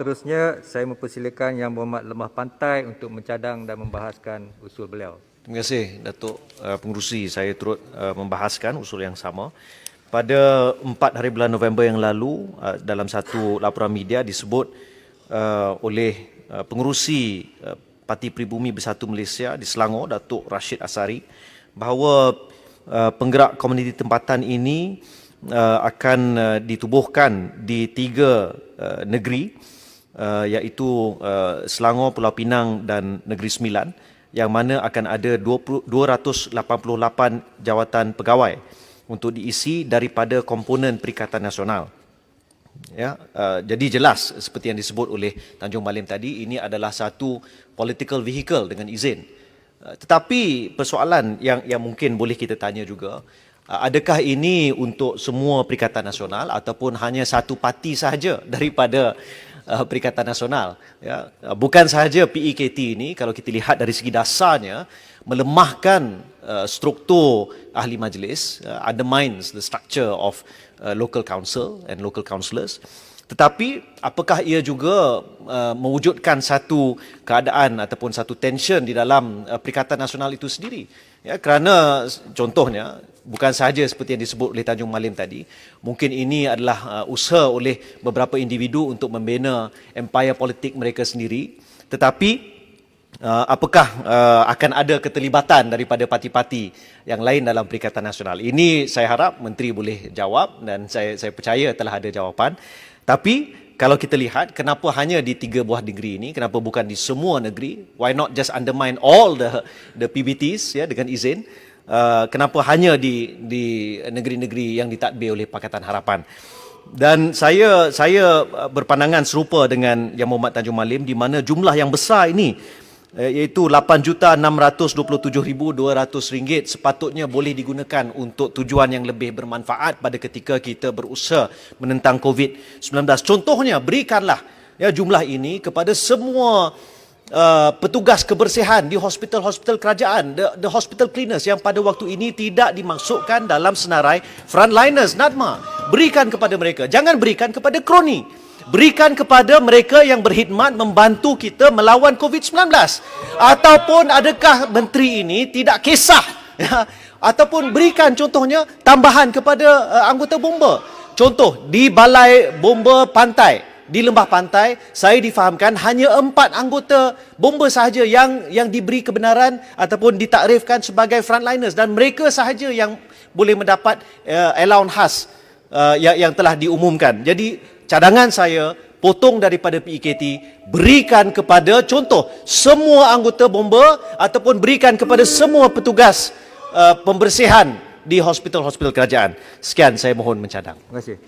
seterusnya, saya mempersilakan Yang Berhormat Lemah Pantai untuk mencadang dan membahaskan usul beliau. Terima kasih Datuk Pengerusi. Saya turut membahaskan usul yang sama. Pada 4 hari bulan November yang lalu, dalam satu laporan media disebut oleh pengerusi Parti Pribumi Bersatu Malaysia di Selangor, Datuk Rashid Asari, bahawa penggerak komuniti tempatan ini akan ditubuhkan di 3 negeri, iaitu Selangor, Pulau Pinang dan Negeri Sembilan, yang mana akan ada 288 jawatan pegawai untuk diisi daripada komponen Perikatan Nasional. Ya, jadi jelas seperti yang disebut oleh Tanjung Malim tadi, ini adalah satu political vehicle dengan izin. Tetapi persoalan yang mungkin boleh kita tanya juga, adakah ini untuk semua Perikatan Nasional ataupun hanya satu parti sahaja daripada Perikatan Nasional? Ya, bukan sahaja PEKT ini, kalau kita lihat dari segi dasarnya, melemahkan struktur ahli majlis, undermines the structure of local council and local councillors. Tetapi apakah ia juga mewujudkan satu keadaan ataupun satu tension di dalam Perikatan Nasional itu sendiri? Ya, kerana contohnya, bukan sahaja seperti yang disebut oleh Tanjung Malim tadi, mungkin ini adalah usaha oleh beberapa individu untuk membina empire politik mereka sendiri, tetapi apakah akan ada keterlibatan daripada parti-parti yang lain dalam Perikatan Nasional? Ini saya harap Menteri boleh jawab dan saya percaya telah ada jawapan. Tapi kalau kita lihat, kenapa hanya di 3 buah negeri ini, kenapa bukan di semua negeri? Why not just undermine all the PBTs ya, dengan izin? Kenapa hanya di negeri-negeri yang ditadbir oleh Pakatan Harapan? Dan saya berpandangan serupa dengan Yang Berhormat Tanjung Malim, di mana jumlah yang besar ini, iaitu RM8,627,200 sepatutnya boleh digunakan untuk tujuan yang lebih bermanfaat pada ketika kita berusaha menentang COVID-19. Contohnya, berikanlah jumlah ini kepada semua petugas kebersihan di hospital-hospital kerajaan, the hospital cleaners yang pada waktu ini tidak dimasukkan dalam senarai frontliners, NADMA. Berikan kepada mereka, jangan berikan kepada kroni. Berikan kepada mereka yang berkhidmat membantu kita melawan COVID-19. Ataupun adakah menteri ini tidak kisah? Ya? Ataupun berikan contohnya tambahan kepada anggota bomba. Contoh, di Balai Bomba Pantai, di Lembah Pantai, saya difahamkan hanya 4 anggota bomba sahaja yang diberi kebenaran ataupun ditakrifkan sebagai frontliners, dan mereka sahaja yang boleh mendapat allowance khas yang telah diumumkan. Jadi cadangan saya, potong daripada PEKT, berikan kepada contoh semua anggota bomba ataupun berikan kepada semua petugas pembersihan di hospital-hospital kerajaan. Sekian, saya mohon mencadang. Terima kasih.